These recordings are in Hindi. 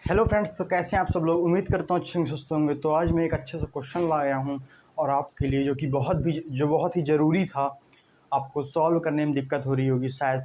हेलो फ्रेंड्स, तो कैसे हैं आप सब लोग। उम्मीद करता हूँ अच्छे होंगे, सुस्त होंगे। तो आज मैं एक अच्छे से क्वेश्चन लाया हूँ और आपके लिए, जो कि बहुत ही ज़रूरी था। आपको सॉल्व करने में दिक्कत हो रही होगी शायद।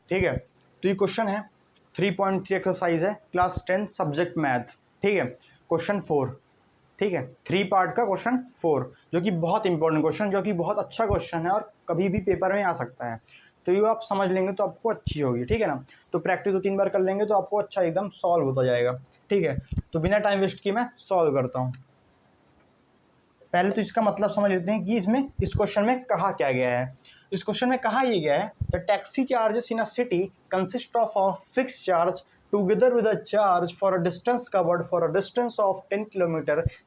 ठीक है, तो ये क्वेश्चन है 3.3 एक्सरसाइज है, क्लास 10 सब्जेक्ट मैथ। ठीक है, क्वेश्चन 4। ठीक है, 3 पार्ट का क्वेश्चन 4, जो कि बहुत इंपॉर्टेंट क्वेश्चन, जो कि बहुत अच्छा क्वेश्चन है और कभी भी पेपर में आ सकता है। तो ये आप समझ लेंगे तो आपको अच्छी होगी। ठीक है ना, तो प्रैक्टिस 2-3 बार कर लेंगे तो आपको अच्छा एकदम सॉल्व होता जाएगा। ठीक है, तो बिना टाइम वेस्ट किए मैं सॉल्व करता हूँ। पहले तो इसका मतलब समझ लेते हैं कि इस क्वेश्चन में कहा क्या गया है। इस क्वेश्चन में कहा यह गया है, the taxi charges in a city consist of a fix charge together with a charge for a distance covered for a distance of 10 km.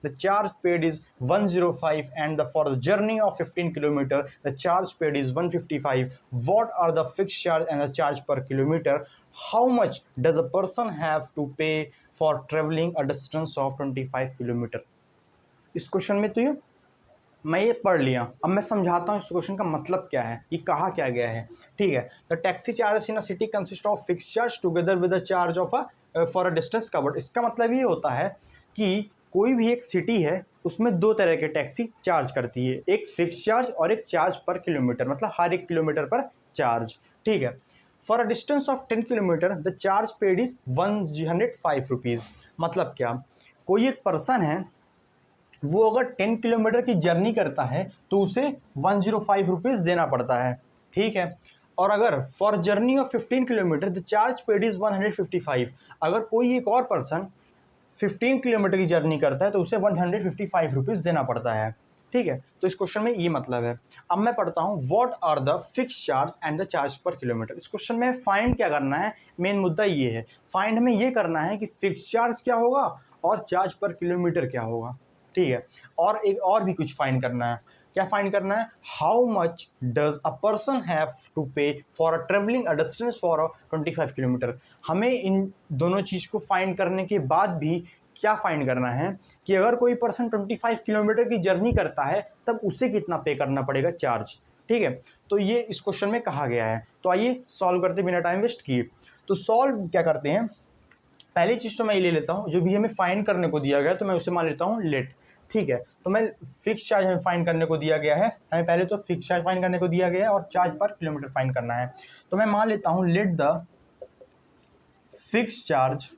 The charge paid is 105, and for the journey of 15 km the charge paid is 155. What are the fixed charge and the charge per kilometer? How much does a person have to pay for traveling a distance of 25 km? इस क्वेश्चन में तो मैं ये पढ़ लिया, अब मैं समझाता हूँ इस क्वेश्चन का मतलब क्या है, ये कहा क्या गया है। ठीक है, the taxi charge in a city consist of fix charge together with the charge of for a distance covered. इसका मतलब ये होता है कि कोई भी एक सिटी है, उसमें दो तरह के टैक्सी चार्ज करती है, एक फिक्स चार्ज और एक चार्ज पर किलोमीटर, मतलब हर एक किलोमीटर पर चार्ज। ठीक है, for a distance of 10 kilometre the charge paid is 105 rupees. मतलब क्या, कोई एक पर्सन है, वो अगर 10 किलोमीटर की जर्नी करता है तो उसे 105 रुपीज़ देना पड़ता है। ठीक है, और अगर for journey of 15 kilometre the charge paid is 155। अगर कोई एक और पर्सन 15 किलोमीटर की जर्नी करता है तो उसे 155 रुपीज़ देना पड़ता है। ठीक है, तो इस क्वेश्चन में ये मतलब है। अब मैं पढ़ता हूँ, what are the fix charge and the charge पर किलोमीटर। इस क्वेश्चन में फाइंड क्या करना है, मेन मुद्दा ये है। फाइंड में ये करना है कि फिक्स चार्ज क्या होगा और चार्ज पर किलोमीटर क्या होगा। ठीक है, और एक और भी कुछ फाइंड करना है। क्या फाइंड करना है, how much does a person have to pay for a travelling a distance for 25 kilometre. हमें इन दोनों चीज़ को फाइंड करने के बाद भी क्या फाइंड करना है कि अगर कोई पर्सन 25 किलोमीटर की जर्नी करता है तब उसे कितना पे करना पड़ेगा चार्ज। ठीक है, तो ये इस क्वेश्चन में कहा गया है। तो आइए सॉल्व करते बिना टाइम वेस्ट किए। तो सॉल्व क्या करते हैं, पहली चीज़ तो मैं ये ले लेता हूँ, जो भी हमें फाइंड करने को दिया गया है तो मैं उसे मान लेता हूँ लेट। ठीक है, तो मैं फिक्स चार्ज हमें फाइंड करने को दिया गया है, हमें पहले तो फिक्स चार्ज फाइंड करने को दिया गया है और चार्ज पर किलोमीटर फाइंड करना है। तो मैं मान लेता हूँ let the fix charge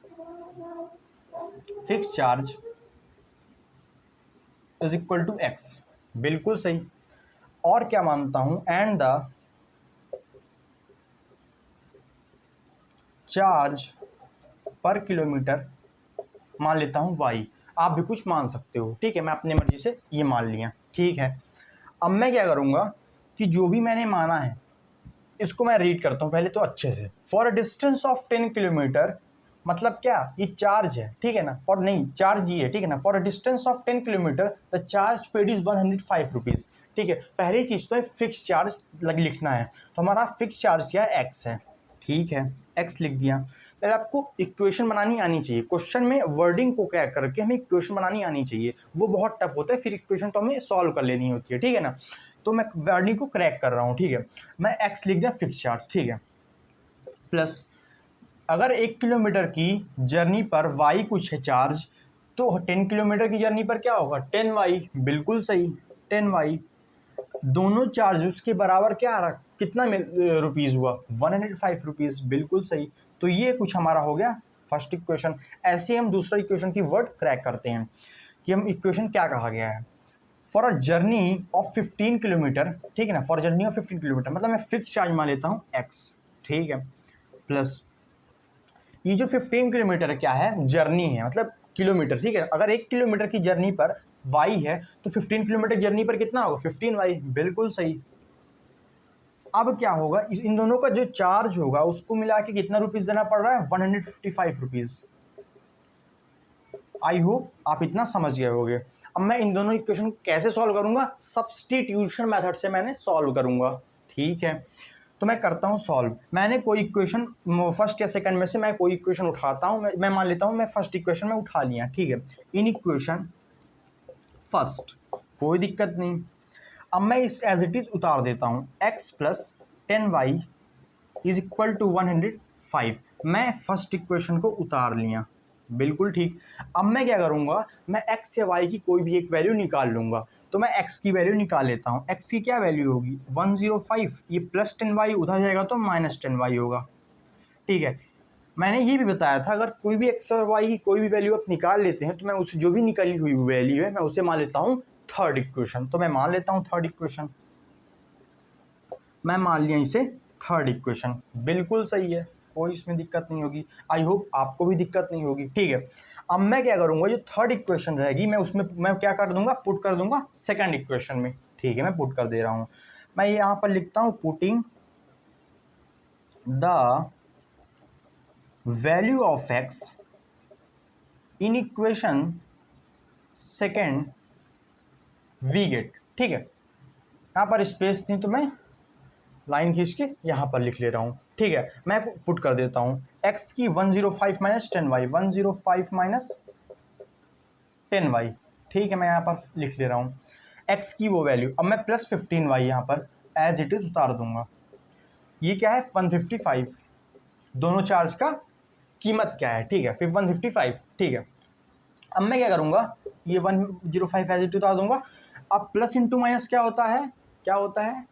is equal to x. बिल्कुल सही। और क्या मानता हूँ, एंड द चार्ज पर किलोमीटर मान लेता हूँ वाई। आप भी कुछ मान सकते हो। ठीक है, मैं अपनी मर्जी से ये मान लिया। ठीक है, अब मैं क्या करूँगा कि जो भी मैंने माना है इसको मैं रीड करता हूँ पहले तो अच्छे से। For a distance of 10 kilometre, मतलब क्या, ये चार्ज है। ठीक है ना, फॉर नहीं, चार्ज ये है। ठीक है ना, for a distance of 10 kilometre the charge paid is 105 rupees. ठीक है, पहली चीज़ तो है फिक्स चार्ज लिखना है, तो हमारा फिक्स चार्ज क्या है, एक्स है। ठीक है, एक्स लिख दिया। पहले आपको इक्वेशन बनानी आनी चाहिए। क्वेश्चन में वर्डिंग को क्या करके हमें इक्वेशन बनानी आनी चाहिए, वो बहुत टफ होता है, फिर इक्वेशन तो हमें सॉल्व कर लेनी होती है। ठीक है ना, तो मैं वर्डिंग को क्रैक कर रहा हूँ। ठीक है, मैं एक्स लिख दिया फिक्स चार्ज। ठीक है, प्लस अगर 1 किलोमीटर की जर्नी पर वाई कुछ है चार्ज, तो 10 किलोमीटर की जर्नी पर क्या होगा, 10 वाई। बिल्कुल सही, 10 वाई। दोनों चार्ज उसके बराबर क्या आ रहा, कितना रुपीज़ हुआ, 105 रुपीज़। बिल्कुल सही। तो ये कुछ हमारा हो गया फर्स्ट इक्वेशन। ऐसे हम दूसरा इक्वेशन की वर्ड क्रैक करते हैं कि हम इक्वेशन क्या कहा गया है, for a journey of 15 kilometre. ठीक है ना, फॉर जर्नी ऑफ 15 किलोमीटर मतलब मैं फिक्स चार्ज मान लेता हूँ एक्स। ठीक है, प्लस ये जो 15 किलोमीटर क्या है, जर्नी है, मतलब किलोमीटर। ठीक है, अगर 1 किलोमीटर की जर्नी पर वाई है तो 15 किलोमीटर जर्नी पर कितना होगा, 15 वाई। बिल्कुल सही। अब क्या होगा, इन दोनों का जो चार्ज होगा उसको मिला के कितना रुपीज़ देना पड़ रहा है, 155 रुपीज़। आई होप आप इतना समझ गए होंगे। अब मैं इन दोनों इक्वेशन कैसे सॉल्व करूंगा, सब्स्टिट्यूशन मेथड से मैंने सॉल्व करूंगा। ठीक है, तो मैं करता हूं सॉल्व। मैंने कोई इक्वेशन फर्स्ट या सेकंड में से मैं कोई इक्वेशन उठाता हूं, मैं मान लेता हूं मैं फर्स्ट इक्वेशन में उठा लिया। ठीक है, इन इक्वेशन फर्स्ट, कोई दिक्कत नहीं। अब मैं इस एज इट इज उतार देता हूं, x plus 10y is equal to 105। मैं फर्स्ट इक्वेशन को उतार लिया। बिल्कुल ठीक। अब मैं क्या करूँगा, मैं x या y की कोई भी एक वैल्यू निकाल लूँगा। तो मैं x की वैल्यू निकाल लेता हूँ। x की क्या वैल्यू होगी 105, ये प्लस 10y उधर जाएगा तो माइनस 10y होगा। ठीक है, मैंने ये भी बताया था अगर कोई भी x और y की कोई भी वैल्यू आप निकाल लेते हैं तो मैं उस जो भी निकली हुई वैल्यू है मैं उसे मान लेता हूँ थर्ड इक्वेशन। तो मैं मान लेता हूँ थर्ड इक्वेशन, मैं मान लिया इसे थर्ड इक्वेशन। बिल्कुल सही है, कोई इसमें दिक्कत नहीं होगी। आई होप आपको भी दिक्कत नहीं होगी। ठीक है, अब मैं क्या करूँगा, जो थर्ड इक्वेशन रहेगी मैं उसमें मैं क्या कर दूंगा, पुट कर दूंगा सेकंड इक्वेशन में। ठीक है, मैं पुट कर दे रहा हूँ। मैं यहाँ पर लिखता हूँ putting the value of x in equation second we get. ठीक है, यहाँ पर स्पेस नहीं तो मैं लाइन खींच के यहाँ पर लिख ले रहा हूँ। ठीक है, मैं पुट कर देता हूँ x की 105 माइनस 10y, 105 माइनस 10y। ठीक है, मैं यहाँ पर लिख ले रहा हूँ x की वो वैल्यू। अब मैं प्लस 15y यहाँ पर एज इट इज उतार दूंगा। ये क्या है 155, दोनों चार्ज का कीमत क्या है। ठीक है, फिर 155। ठीक है, अब मैं क्या करूँगा, ये 105 एज इट उतार दूंगा। अब प्लस इंटू माइनस क्या होता है, क्या होता है,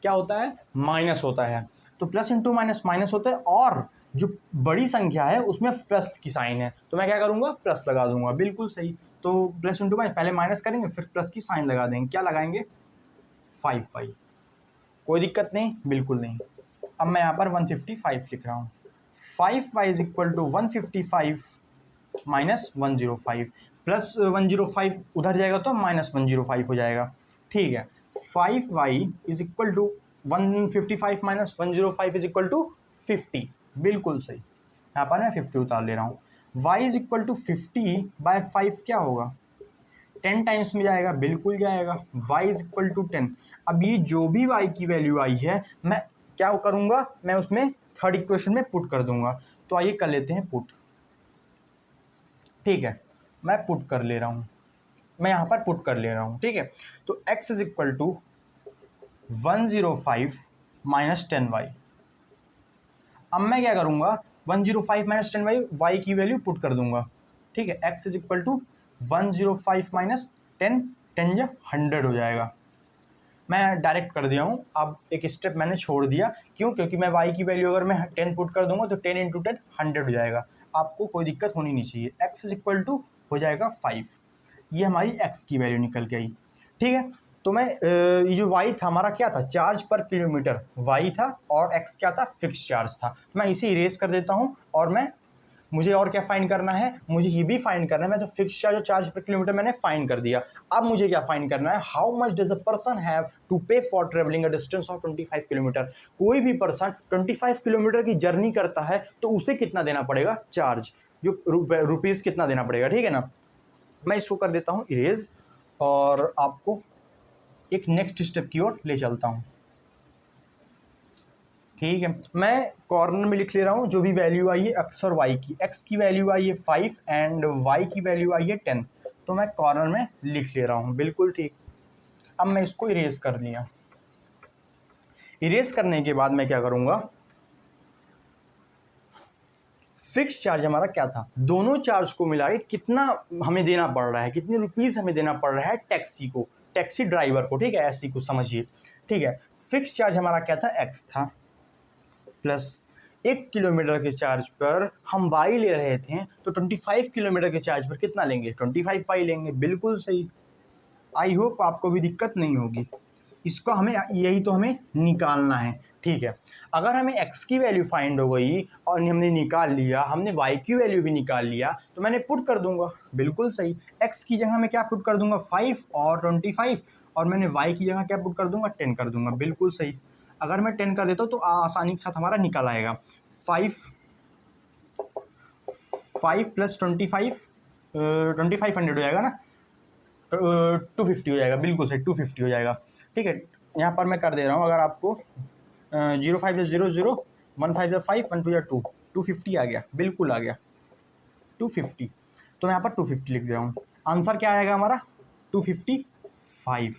क्या होता है, माइनस होता है। तो प्लस इंटू माइनस माइनस होता है, और जो बड़ी संख्या है उसमें प्लस की साइन है तो मैं क्या करूंगा, प्लस लगा दूंगा। बिल्कुल सही। तो प्लस इंटू माइनस, पहले माइनस करेंगे फिर प्लस की साइन लगा देंगे। क्या लगाएंगे, 5। कोई दिक्कत नहीं, बिल्कुल नहीं। अब मैं यहाँ पर 155 लिख रहा हूँ। 5y is equal to 155 minus 105, plus 105 उधर जाएगा तो माइनस 105 हो जाएगा। ठीक है, 5y is equal to 155 minus 105 is equal to 50। बिल्कुल सही, यहाँ पर मैं 50 उतार ले रहा हूँ। y is equal to 50 by 5 क्या होगा, 10 टाइम्स में जाएगा। बिल्कुल जाएगा, y इज इक्वल टू 10। अब ये जो भी y की वैल्यू आई है मैं क्या करूँगा, मैं उसमें थर्ड इक्वेशन में पुट कर दूंगा। तो आइए कर लेते हैं पुट। ठीक है, मैं पुट कर ले रहा हूँ, मैं यहाँ पर पुट कर ले रहा हूँ। ठीक है, तो x is equal to 105 minus 10y। अब मैं क्या करूँगा, 105 माइनस 10y, y की वैल्यू पुट कर दूंगा। ठीक है, x is equal to 105 minus 10, 10 या 100 हो जाएगा। मैं डायरेक्ट कर दिया हूँ, अब एक स्टेप मैंने छोड़ दिया। क्यों, क्योंकि मैं y की वैल्यू अगर मैं 10 पुट कर दूंगा तो 10 इंटू 10 100 हो जाएगा। आपको कोई दिक्कत होनी नहीं चाहिए। x इज इक्वल टू हो जाएगा 5। ये हमारी x की वैल्यू निकल के आई। ठीक है, तो मैं ये जो y था हमारा क्या था, चार्ज पर किलोमीटर y था, और x क्या था, फिक्स चार्ज था। मैं इसे इरेज कर देता हूँ, और मैं मुझे और क्या फाइंड करना है, मुझे ये भी फाइंड करना है। मैं तो फिक्स चार्ज और चार्ज पर किलोमीटर मैंने फाइंड कर दिया। अब मुझे क्या फाइंड करना है, how much does a person have to pay for travelling a distance of 25 kilometre. कोई भी पर्सन 25 किलोमीटर की जर्नी करता है तो उसे कितना देना पड़ेगा चार्ज, जो रुपीज़ कितना देना पड़ेगा। ठीक है ना, मैं इसको कर देता हूँ इरेज, और आपको एक नेक्स्ट स्टेप की ओर ले चलता हूँ। ठीक है, मैं कॉर्नर में लिख ले रहा हूँ जो भी वैल्यू आई है x और y की। x की वैल्यू आई है 5 एंड y की वैल्यू आई है 10। तो मैं कॉर्नर में लिख ले रहा हूँ। बिल्कुल ठीक। अब मैं इसको इरेज कर लिया। इरेज करने के बाद मैं क्या करूँगा, फिक्स चार्ज हमारा क्या था, दोनों चार्ज को मिला के कितना हमें देना पड़ रहा है, कितने रुपीज़ हमें देना पड़ रहा है टैक्सी को, टैक्सी ड्राइवर को। ठीक है, ऐसी कुछ समझिए। ठीक है, फिक्स चार्ज हमारा क्या था, x था, प्लस 1 किलोमीटर के चार्ज पर हम y ले रहे थे, तो 25 किलोमीटर के चार्ज पर कितना लेंगे, 25 y लेंगे। बिल्कुल सही। आई होप आपको भी दिक्कत नहीं होगी। इसको हमें यही तो हमें निकालना है। ठीक है, अगर हमें x की वैल्यू फाइंड हो गई और हमने निकाल लिया, हमने y की वैल्यू भी निकाल लिया, तो मैंने पुट कर दूंगा। बिल्कुल सही, x की जगह मैं क्या पुट कर दूंगा, 5 और 25, और मैंने y की जगह क्या पुट कर दूंगा, 10 कर दूंगा। बिल्कुल सही। अगर मैं 10 कर देता हूँ तो आसानी के साथ हमारा निकल आएगा। 5 प्लस 25 2500 हो जाएगा ना, 250 हो जाएगा। बिल्कुल सही, 250 हो जाएगा। ठीक है, यहाँ पर मैं कर दे रहा हूँ, अगर आपको 05 0 0 1 5 5 1 2 2 250 आ गया। बिल्कुल आ गया 250। तो मैं यहाँ पर 250 लिख दे रहा हूँ। आंसर क्या आएगा हमारा, 255।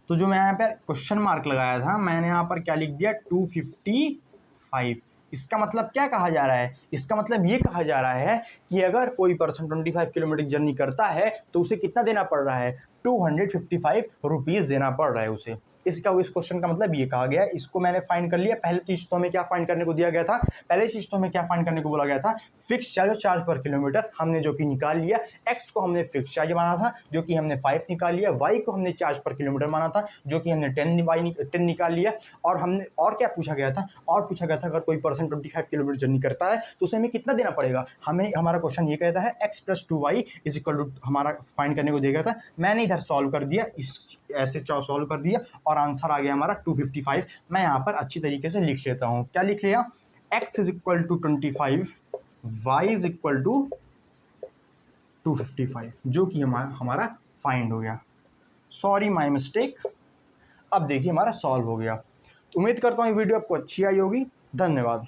तो जो मैं यहाँ पर क्वेश्चन मार्क लगाया था, मैंने यहाँ पर क्या लिख दिया, 255। इसका मतलब क्या कहा जा रहा है? इसका मतलब ये कहा जा रहा है कि अगर कोई पर्सन 25 किलोमीटर जर्नी करता है तो उसे कितना देना पड़ रहा है? 255 रुपीज़ देना पड़ रहा है उसे। इसका इस क्वेश्चन का मतलब ये कहा गया है। इसको मैंने फाइंड कर लिया। पहले 30 में क्या फाइंड करने को दिया गया था? पहले 30 में क्या फाइंड करने को बोला गया था? फिक्स चार्ज पर किलोमीटर हमने जो कि निकाल लिया। एक्स को हमने फिक्स चार्ज माना था जो कि हमने 5 निकाल लिया। वाई को हमने चार्ज पर किलोमीटर माना था जो कि हमने 10 निकाल लिया। और हमने और क्या पूछा गया था? और पूछा गया था अगर कोई पर्सन 25 किलोमीटर जर्नी करता है तो उसे हमें कितना देना पड़ेगा? हमें हमारा क्वेश्चन ये कहता है x + 2y = हमारा फाइंड करने को दिया गया था। मैंने इधर सॉल्व कर दिया, इस ऐसे सॉल्व कर दिया और आंसर आ गया हमारा 255। मैं यहाँ पर अच्छी तरीके से लिख लेता हूँ। क्या लिख लिया? x = 25, y = 255 जो कि हमारा फाइंड हो गया। Sorry my mistake. अब देखिए हमारा सॉल्व हो गया। उम्मीद करता हूँ ये वीडियो आपको अच्छी आई होगी। धन्यवाद।